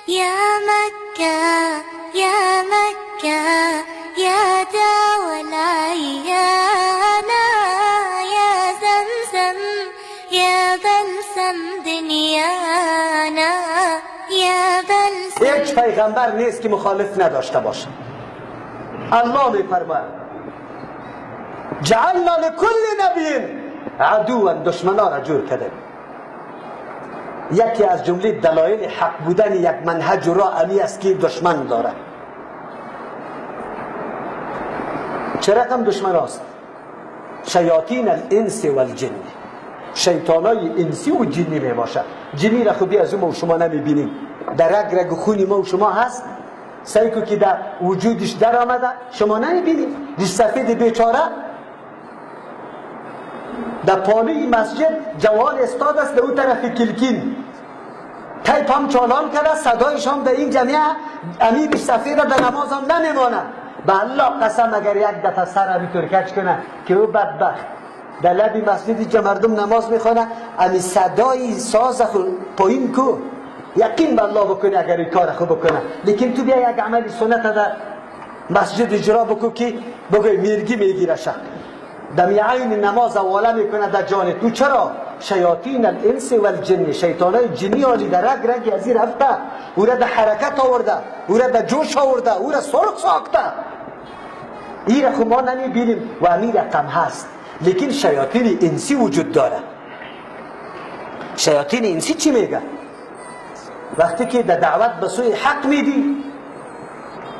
يا مكة يا مكة يا داوى العيانا، يا زمزم يا بلسم دنیانا، يا بلسم. یک پیغمبر نیست که مخالف نداشته باشه. الله میفرماید جعلنا لكل نبی عدوا، دشمنا را جور کرده. یکی از جمله دلایل حق بودن یک منهج را علی است که دشمن داره. چه رقم دشمن است؟ شیاطین الانس والجن، شیطانای انسی و جنی می باشد. جنی را خوبی از ما و شما نمی بینیم، در رگ رگ خون ما و شما هست، سیکو که در وجودش در آمده شما نمی بینیم. ریش سفید بیچاره در پالوی مسجد جوان استاد است، در اون طرف کلکین تایپ هم چالان کرده، صدایش هم در این جمعه امی ریش سفید در نماز هم نمیمانه. به الله قسم اگر یک دفعه سر امی ترکچ کنه که او بدبخت در لبی مسجدی که مردم نماز میخوانه امی صدای ساز پایین کو، یقین به الله بکنه اگر این کار خوب بکنه. لیکن تو بیا یک عملی سنت در مسجد اجرا بکو که بگوی میرگی میگیره شک دمی عین نماز اوله میکنه در جان تو. چرا؟ شیاطین الانس والجن، شیطانای جنی آلی در رگ رگی از این رفته، او را در حرکت آورده، او را در جوش آورده، او را سرخ ساخته. این را خود ما نمی بینیم و امین رقم هست. لیکن شیاطین انسی وجود داره. شیاطین انسی چی میگه؟ وقتی که در دعوت به سوی حق میدی،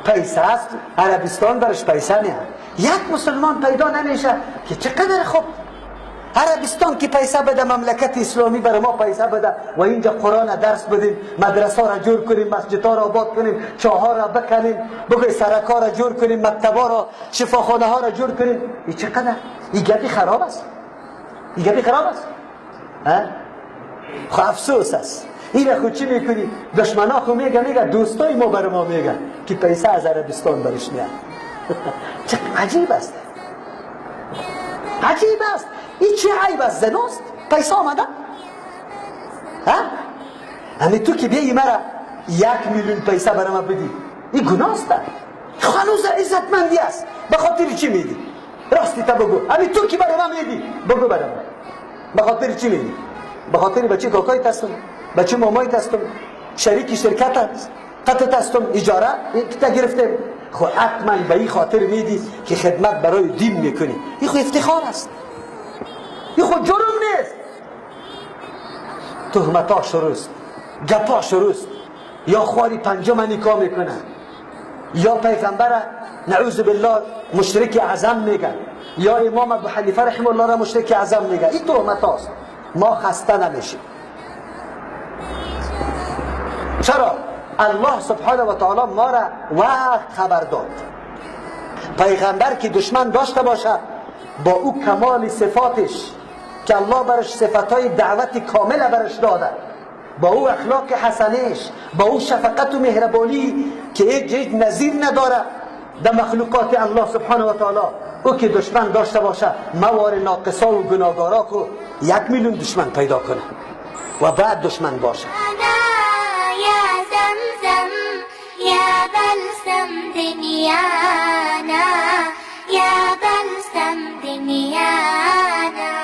پیسه است، عربستان برش پیسه نیست. یک مسلمان پیدا نمیشه که چقدر خوب عربستان که پیسه بده، مملکت اسلامی برای ما پیسه بده و اینجا قرآن درس بدیم، مدرسه را جور کنیم، مسجد را آباد کنیم، چاها را بکنیم، بگوی سرکا را جور کنیم، مکتبا را، شفاخانه ها را جور کنیم. این چقدر؟ این گپی خراب است. این گپی خراب است. خب افسوس است. این خود چی میکنی؟ دشمنا خود میگه دوستای ما برای ما میگن که پیسه از عربستان برش میاد. چه عجیب است، عجیب است. این چه عیب است؟ زناست پیسه آمده. همین تو که بیایی مرا 1 میلیون پیسه برای ما بدی، این گناه است. هنوز عزتمندی است. به خاطر چی میدی؟ راستی تا بگو. همین تو که برای ما میدی بگو برای ما به خاطر چی میدی؟ به خاطر بچه کاکای تستم، بچه مامای تستم، شریک شرکت است، قطع تستم، اجاره تا گرفتم. خب حتما به این خاطر میدی که خدمت برای دین میکنی. این خود افتخار است، این خود جرم نیست. تهمتا شروع است، گپا شروع است. یا خواری پنجم نکاح میکنه، یا پیغمبر نعوذ بالله مشرک اعظم میگن، یا امام ابو حنیفه رحمه الله را مشرک اعظم میگن. این تهمتاست. ما خسته نمیشیم. چرا؟ الله سبحانه و تعالی ما را وقت خبر داد. پیغمبر که دشمن داشته باشه، با او کمال صفاتش که الله برش صفاتای دعوت کامل برش داده، با او اخلاق حسنش، با او شفقت و مهربانی که هیچ نظیر نداره در مخلوقات الله سبحانه و تعالی، او که دشمن داشته باشه، موار ناقصا و گناهگارا کو 1 میلیون دشمن پیدا کنه و بعد دشمن باشه. يا زمزم يا بلسم دنيانا، يا بلسم دنيانا.